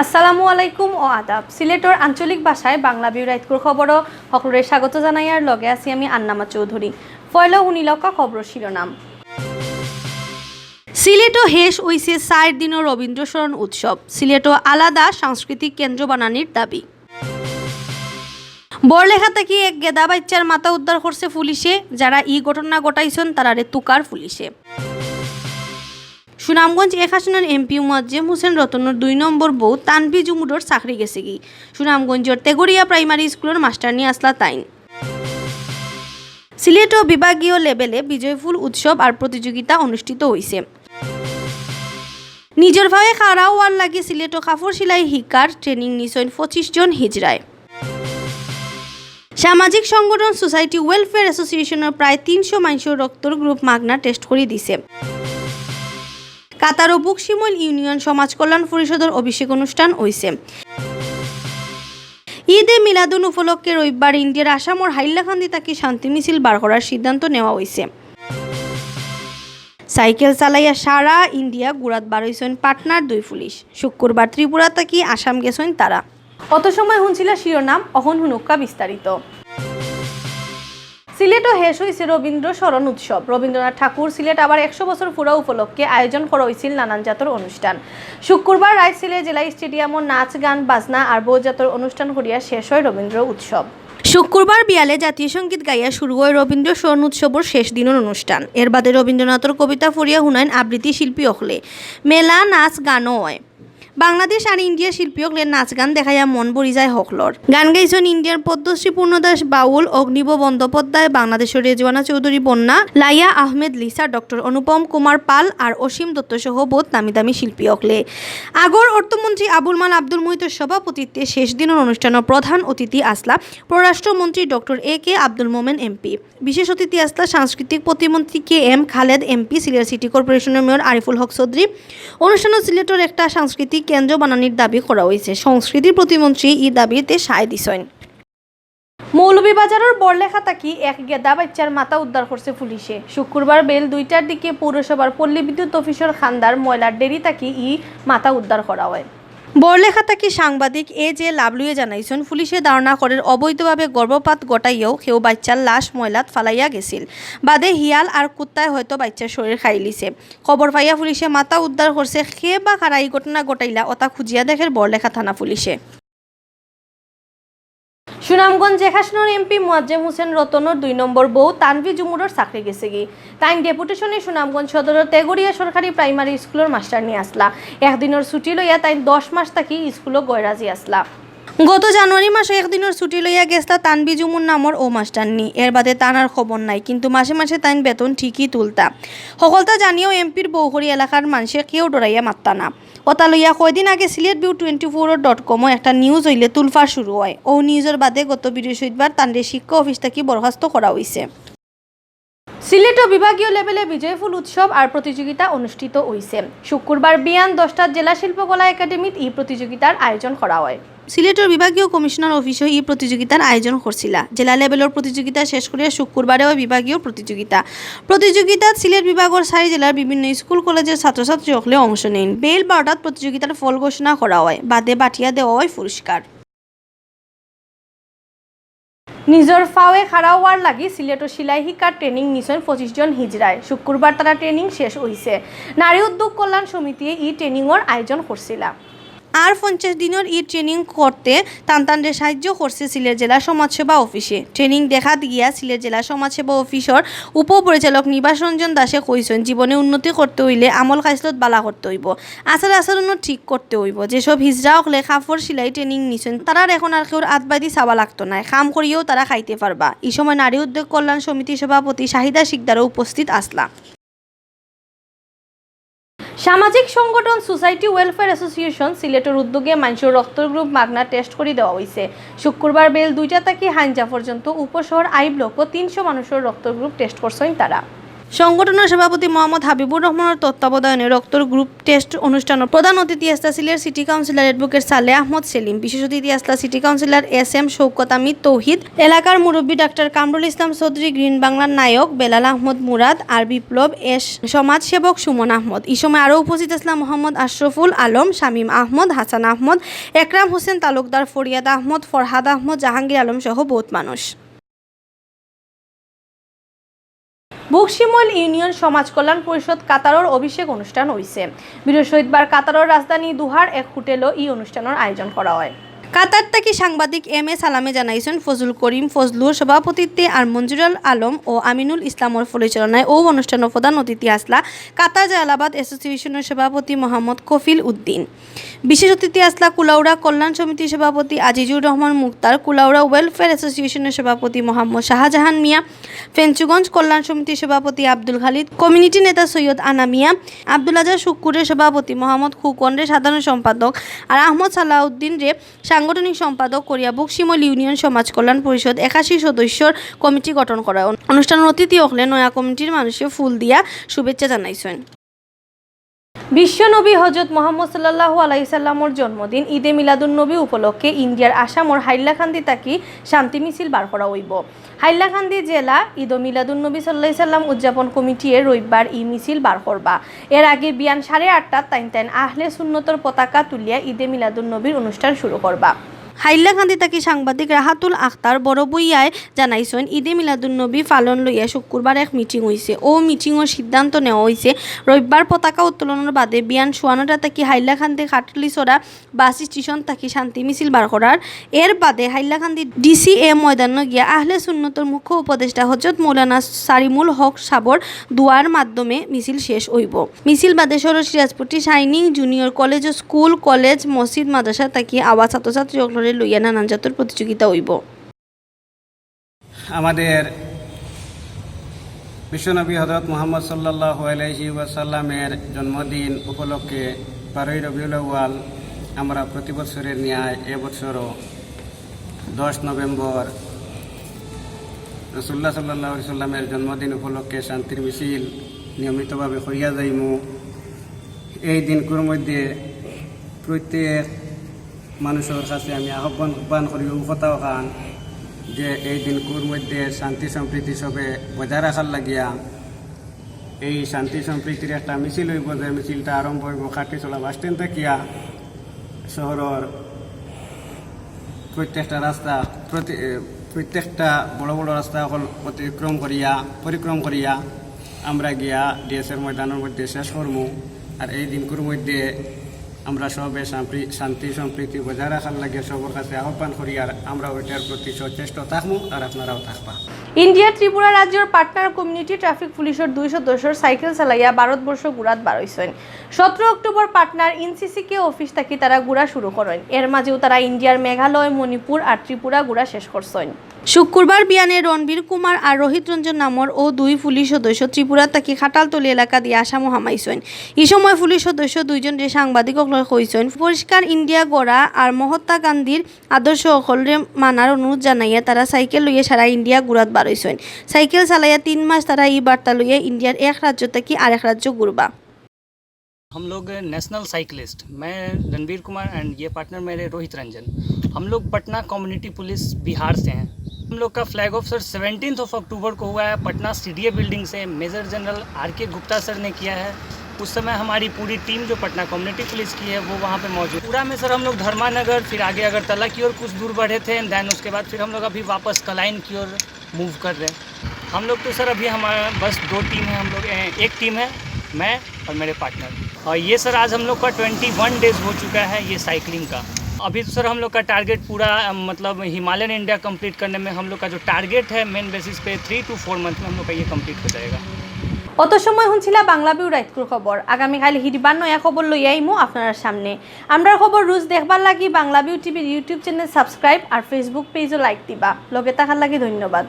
আসসালামু আলাইকুম ও আদাব। সিলেটর আঞ্চলিক ভাষায় বাংলা ভিউ রাইট খবর সকলের স্বাগত জানাই আর লগে আছি আমি আন্নামা চৌধুরী। ফয়লা হুনিলকা খবর শিরোনাম। সিলেটও হেস হইছে 4 দিনের রবীন্দ্র স্মরণ উৎসব। সিলেটও আলাদা সাংস্কৃতিক কেন্দ্র বানানির দাবি। বরলেখা থেকে এক গেদা বাচ্চার মাথা উদ্ধার করছে পুলিশে। যারা ই ঘটনা ঘটাইছেন তারারে তুকার পুলিশে। সুনামগঞ্জ 1 আসনের এমপি মুয়াজ্জেম হোসেন রতনের 2 নম্বর বউ তানভি জুমুডর চাকরি গেছে কি। সুনামগঞ্জের তেগরিয়া প্রাইমারি স্কুলের মাস্টার নিয়ে আসলা তাইন। সিলেটও বিভাগীয় লেভেলে বিজয়ফুল উৎসব আর প্রতিযোগিতা অনুষ্ঠিত হয়েছে। নিজের ভাবে খাড়া হওয়ার লাগে সিলেটও কাপড় সেলাই শিকার ট্রেনিং নিছেন 25 জন হিজড়ায়। সামাজিক সংগঠন সোসাইটি ওয়েলফেয়ার অ্যাসোসিয়েশনের প্রায় 300 মানুষের রক্তর গ্রুপ মাগনা টেস্ট করে দিছে। কাতার ও বুকশিমল ইউনিয়ন সমাজ কল্যাণ পরিষদের অভিষেক অনুষ্ঠান হয়েছে। ঈদে মিলাদুন উপলক্ষে রবিবার ইন্ডিয়ার আসামর হাইলাকান্দি তাকে শান্তি মিছিল বার করার সিদ্ধান্ত নেওয়া হয়েছে। সাইকেল চালাইয়া সারা ইন্ডিয়া গুড়াত বার হয়েছেন পাটনার 2 পুলিশ। শুক্রবার ত্রিপুরা তাকি আসাম গেছেন তারা। অত সময় শুনছিল শিরোনাম, অহন হুনুক্কা বিস্তারিত। সিলেটও হেস হয়েছে রবীন্দ্র স্মরণ উৎসব। রবীন্দ্রনাথ ঠাকুর সিলেট আবার 100 বছর পুরা উপলক্ষে আয়োজন করা হয়েছিল নানান জাতর অনুষ্ঠান। শুক্রবার রাত সিলেট জেলা স্টেডিয়ামও নাচ গান বাজনা আর বহুজাতর অনুষ্ঠান করিয়া শেষ হয় রবীন্দ্র উৎসব। শুক্রবার বিয়ালে জাতীয় সঙ্গীত গাইয়া শুরু হয় রবীন্দ্র স্মরণ উৎসবের শেষ দিনের অনুষ্ঠান। এর বাদে রবীন্দ্রনাথের কবিতা পড়িয়া শুনাইন আবৃত্তি শিল্পী অখলে। মেলা নাচ গানও হয়। বাংলাদেশ আর ইন্ডিয়ার শিল্পী হকলের নাচ গান দেখাইয়া মন ভরি যায় হকলর। গান গাইছেন ইন্ডিয়ার পদ্মশ্রী পূর্ণদাস বাউল, অগ্নিব বন্দ্যোপাধ্যায়, বাংলাদেশের রেজওয়ানা চৌধুরী বন্যা, লাইয়া আহমেদ লিসা, ডক্টর অনুপম কুমার পাল আর অসীম দত্ত সহ বহুত নামি দামি শিল্পী হকলে। আগর অর্থমন্ত্রী আবুল মাল আব্দুল মুহিতের সভাপতিত্বে শেষ দিনের অনুষ্ঠানের প্রধান অতিথি আসলা পররাষ্ট্রমন্ত্রী doctor A.K. Abdul Momen MP. বিশেষ অতিথি আসলা সাংস্কৃতিক প্রতিমন্ত্রী K.M. Khaled MP, Sylhet city কর্পোরেশনের মেয়র আরিফুল হক চৌধুরী। অনুষ্ঠানে সিলেটের একটা সাংস্কৃতিক কেন্দ্র বানানির দাবি করা হয়েছে। সংস্কৃতি প্রতিমন্ত্রী এই দাবিতে সায় দিছেন। মৌলভীবাজারের বরলেখা তাকি এক গেদা বাচ্চার মাথা উদ্ধার করছে পুলিশে। শুক্রবার বেল 2টার দিকে পৌরসভার পল্লী বিদ্যুৎ অফিসের খান্দার ময়লার ডেরি তাকি মাথা উদ্ধার করা হয়। বরলেখা তাকি সাংবাদিক A.J. লাভলুয়ে জানাইছেন পুলিশে ধারণা করে অবৈধভাবে গর্ভপাত ঘটাইয়াও কেউ বাচ্চার লাশ ময়লাত ফালাইয়া গেছিল। বাদে হিয়াল আর কুত্তায় হয়তো বাচ্চার শরীর খাই লিছে। খবর পাইয়া পুলিশে মাথা উদ্ধার করছে। খে বা কারা এই ঘটনা ঘটাইলা ওটা খুঁজিয়া দেখে বরলেখা থানা পুলিশে। সুনামগঞ্জ 1 আসনের এমপি মুয়াজ্জেম হোসেন রতনের 2 নম্বর বউ তানভি জুমুডর চাকরি গেছে কি। তাইন ডেপুটেশনে সুনামগঞ্জ সদরের তেগরিয়া সরকারি প্রাইমারি স্কুলের মাস্টার নিয়ে আসলা। একদিনের ছুটি লইয়া তাইন 10 মাস থাকি স্কুলও গয়রাজি আসলা। গত জানুয়ারি মাসে একদিনের ছুটি লইয়া গেছলা তানভি জুমুর নামর ও মাস্টার নি। এর বাদে তানার খবর নাই, কিন্তু মাসে মাসে তাইন বেতন ঠিকই তুলতা। সকলতা জানিয়েও এমপির বৌহরি এলাকার মানুষে কেউ ডরাইয়া মাত্তা না। ওটা লইয়া কয়দিন আগে সিলেটভিউ24.com একটা নিউজ হইলে তুলফার শুরু হয়। ও নিউজের বাদে গত বৃহস্পতিবার তান্ডে শিক্ষা অফিস থেকে বরখাস্ত করা হয়েছে। সিলেটও বিভাগীয় লেভেলে বিজয়ফুল উৎসব আর প্রতিযোগিতা অনুষ্ঠিত হয়েছে। শুক্রবার বিয়ান 10টার জেলা শিল্পকলা একাডেমিত এই প্রতিযোগিতার আয়োজন করা হয়। সিলেটের বিভাগীয় কমিশনার অফিসে এই প্রতিযোগিতার আয়োজন করছিল। জেলা লেভেলের প্রতিযোগিতা শেষ করে শুক্রবারেও বিভাগীয় প্রতিযোগিতাত সিলেট বিভাগের 4 জেলার বিভিন্ন স্কুল কলেজের ছাত্রছাত্রী হকলে অংশ নেন। বেল 12টাত প্রতিযোগিতার ফল ঘোষণা করা হয়। বাদে বাটিয়া দেওয়া হয় পুরস্কার। নিজের ফাওয়ে খাড়া হওয়ার লাগি সিলেটও সিলাই শিকার ট্রেনিং নিছেন 25 জন হিজড়ায়। শুক্রবার তারা ট্রেনিং শেষ হয়েছে। নারী উদ্যোগ কল্যাণ সমিতিয়ে এই ট্রেনিংয়ের আয়োজন করছিল। আর 50 দিনের ই ট্রেনিং করতে তানতানদের সাহায্য করছে সিলেট জেলা সমাজসেবা অফিসে। ট্রেনিং দেখা গিয়া সিলেট জেলা সমাজসেবা অফিসর উপপরিচালক নিবাস রঞ্জন দাসে কইছেন, জীবনে উন্নতি করতে হইলে আমল খাইসলত বালা করতে হইব, আচরণ ঠিক করতে হইব। যেসব হিজড়া হকলে কাপড় সিলাই ট্রেনিং নিছেন তারা এখন আর কেউ আতবাদি চাবা লাগতো না, কাম করিয়েও তারা খাইতে পারবা। এই সময় নারী উদ্যোগ কল্যাণ সমিতির সভাপতি শাহিদা শিকদারও উপস্থিত আসলা। সামাজিক সংগঠন সোসাইটি ওয়েলফেয়ার অ্যাসোসিয়েশন সিলেটের উদ্যোগে মানুষের রক্তর গ্রুপ মাগনা টেস্ট করে দেওয়া হয়েছে। শুক্রবার বেল 2টা থেকে হাইঞ্জা পর্যন্ত উপশহর আই ব্লকও 300 মানুষের রক্তর গ্রুপ টেস্ট করছেন তারা। সংগঠনের সভাপতি মোহাম্মদ হাবিবুর রহমানের তত্ত্বাবধানে রক্তর গ্রুপ টেস্ট অনুষ্ঠানের প্রধান অতিথি আসলা Sylhet city councillor advocate Saleh Ahmed Selim, বিশেষ অতিথি আসলা city councillor SM Shaukat Amid Tauhid, এলাকার মুরব্বী ডাক্তার কামরুল ইসলাম চৌধুরী, গ্রিন বাংলার নায়ক বেলাল আহমদ মুরাদ আর বিপ্লব সমাজসেবক সুমন আহমদ। এই সময় আরও উপস্থিত আসলাম মোহাম্মদ আশরফুল আলম, শামীম আহমদ, হাসান আহমদ, একরাম হোসেন তালুকদার, ফরিয়াদ আহমদ, ফরহাদ আহমদ, জাহাঙ্গীর আলম সহ বহুত মানুষ। বুকশিমল ইউনিয়ন সমাজ কল্যাণ পরিষদ কাতারর অভিষেক অনুষ্ঠান হয়েছে। বৃহস্পতিবার কাতারর রাজধানী দুহার এক হোটেলও এই অনুষ্ঠানের আয়োজন করা হয়। কাতার থেকে সাংবাদিক M A সালামে জানাইছেন ফজলুল করিম ফজলুর সভাপতিত্বে আর মঞ্জুরুল আলম ও আমিনুল ইসলামর পরিচালনায় ও অনুষ্ঠানের প্রধান অতিথি আসলা কাতার জালালাবাদ অ্যাসোসিয়েশনের সভাপতি মোহাম্মদ কফিল উদ্দিন। বিশেষ অতিথি আসলা কুলাউড়া কল্যাণ সমিতির সভাপতি আজিজুর রহমান মুক্তার, কুলাউড়া ওয়েলফেয়ার অ্যাসোসিয়েশনের সভাপতি মোহাম্মদ শাহজাহান মিয়া, ফেঞ্চুগঞ্জ কল্যাণ সমিতির সভাপতি আব্দুল খালিদ, কমিউনিটি নেতা সৈয়দ আনা মিয়া, আব্দুল আজাদ শুক্কুরের সভাপতি মোহাম্মদ খুকনের সাধারণ সম্পাদক আর আহমদ সালাউদ্দিন রে সাংগঠনিক সম্পাদক করিয়া বুকশিমল ইউনিয়ন সমাজ কল্যাণ পরিষদ 81 সদস্যর কমিটি গঠন করা। অনুষ্ঠানের অতিথি হলে নয়া কমিটির মানুষে ফুল দিয়া শুভেচ্ছা জানাইছেন। বিশ্ব নবী হজরত মোহাম্মদ সাল্লাল্লাহু আলাইহি সাল্লামর জন্মদিন ঈদে মিলাদুন্নবী উপলক্ষে ইন্ডিয়ার আসামর হাইলাকান্দি তাকি শান্তি মিছিল বার করা হইব। হাইলাকান্দি জেলা ঈদ মিলাদুন্নবী সাল্লাল্লাহু আলাইহি সাল্লাম উদযাপন কমিটির রবিবার ই মিছিল বার করবা। এর আগে বিয়ান 8:30 টাইন আহলে সুন্নতর পতাকা তুলিয়া ঈদে মিলাদুন্নবীর অনুষ্ঠান শুরু করবা। হাইলাকান্দি তাকি সাংবাদিক রাহাতুল আখতার বড়বইয়ায় জানাইছেন ঈদে মিলাদুন্নবী পালন লইয়া শুক্রবার এক মিটিং হয়েছে। ও মিটিংয়ের সিদ্ধান্ত নেওয়া হয়েছে রবিবার পতাকা উত্তোলনের বাদে বিয়ান 54টা তাকি হাইলাকান্দি খাটলিছড়া বাস স্টেশন তাকি শান্তি মিছিল বার করার। এর বাদে হাইলাকান্দি DCA ময়দানে গিয়া আহলে সুন্নতর মুখ্য উপদেষ্টা হজরত মৌলানা সারিমুল হক সাবর দুয়ার মাধ্যমে মিছিল শেষ হইব। মিছিল বাদে সরসিরাজপুটি শাইনিং জুনিয়র কলেজ ও স্কুল কলেজ মসজিদ মাদ্রাসা তাকি আওয়াজ ছাত্রছাত্রী লইয়া নানান জাতের প্রতিযোগিতা হইব। আমাদের বিশ্বনবী হযরত মুহাম্মদ সাল্লাল্লাহু আলাইহি ওয়াসাল্লামের জন্মদিন উপলক্ষে 12 রবিউল আউয়াল আমরা প্রতি বছরের ন্যায় এবছরও 10 নভেম্বর রাসূলুল্লাহ সাল্লাল্লাহু আলাইহি ওয়াসাল্লামের জন্মদিন উপলক্ষে শান্তির মিছিল নিয়মিতভাবে করিয়া যাইমু। এই দিনগুলোর মধ্যে প্রত্যেক মানুষের কাছে আমি আহ্বান করি কথা কান যে এই দিনগুলোর মধ্যে শান্তি সম্প্রীতি সবে বজায় রাখার লাগিয়া এই শান্তি সম্প্রীতির একটা মিছিল হইব। যে মিছিলটা আরম্ভ হইব খাটিচলা বাস স্ট্যান্ড থাকিয়া শহরের প্রত্যেকটা রাস্তা প্রত্যেকটা বড় বড় রাস্তা পরিক্রম করিয়া আমরা গিয়া ডিএসের ময়দানের মধ্যে শেষ করবো। আর এই দিনগুলোর মধ্যে আমরা সবে শান্তি সম্প্রীতি বজায় রাখার লাগে সবার কাছে আহ্বান করি। আর আমরা ওইটার প্রতি সচেষ্ট থাকবো আর আপনারাও থাকবা। ইন্ডিয়া ত্রিপুরা রাজ্যের পাটনার কমিউনিটি ট্রাফিক পুলিশের 2 সদস্যর সাইকেল চালাইয়া ভারতবর্ষ ঘুরাত বারইছেন। 17 অক্টোবর পাটনার NCCK অফিস থাকি তারা ঘুরা শুরু করেন। এর মাঝেও তারা ইন্ডিয়ার মেঘালয়, মণিপুর আর ত্রিপুরা ঘুরা শেষ করছেন। শুক্রবার বিয়ানে রণবীর কুমার আর রোহিত রঞ্জন নামর ও 2 পুলিশ সদস্য ত্রিপুরা তাকি খাটালতলি এলাকা দিয়ে আসামও হামাইছেন। এই সময় পুলিশ সদস্য 2 জন সাংবাদিকক কইছেন পরিষ্কার ইন্ডিয়া গড়া আর মহাত্মা গান্ধীর আদর্শ সকলরে মানার অনুরোধ জানাইয়া তারা সাইকেল লইয়া সারা ইন্ডিয়া ঘুরাত বারইছেন। সাইকেল চালাইয়া 3 মাস তারা এই বার্তা লইয়া ইন্ডিয়ার এক রাজ্য থেকে আরেক রাজ্য ঘুরবা। हम लोग नेशनल साइकिलिस्ट, मैं रणबीर कुमार एंड ये पार्टनर मेरे रोहित रंजन, हम लोग पटना कम्युनिटी पुलिस बिहार से हैं। हम लोग का फ्लैग ऑफ सर 17 अक्टूबर को हुआ है पटना CDA बिल्डिंग से। Major general RK Gupta sir ने किया है। उस समय हमारी पूरी टीम जो पटना कम्युनिटी पुलिस की है वो वहाँ पे मौजूद। पूरा में सर हम लोग धर्मानगर, फिर आगे अगरतला की ओर कुछ दूर बढ़े थे एंड दैन उसके बाद फिर हम लोग अभी वापस कलाइन की ओर मूव कर रहे हैं। हम लोग तो सर अभी हमारा बस 2 टीम है। हम लोग एक टीम है मैं और मेरे पार्टनर। और ये सर आज हम लोग का 21 डेज हो चुका है ये साइकिलिंग का। अभी तो सर हम लोग का टारगेट पूरा मतलब हिमालयन इंडिया कंप्लीट करने में हम लोग का जो टारगेट है मेन बेसिस पे 3 to 4 मंथ में हम लोग का ये कंप्लीट हो जाएगा। অত সময় শুনছিলা বাংলাভিউ রাইতকুর খবর। আগামীকাল হিরিবার নয়া খবর লইয়া আইমু আপনার সামনে। আমরা খবর রোজ দেখবার লাগি বাংলাভিউ টিভির ইউটিউব চ্যানেল সাবস্ক্রাইব আর ফেসবুক পেজও লাইক দিবা। লগে থাকার লাগি ধন্যবাদ।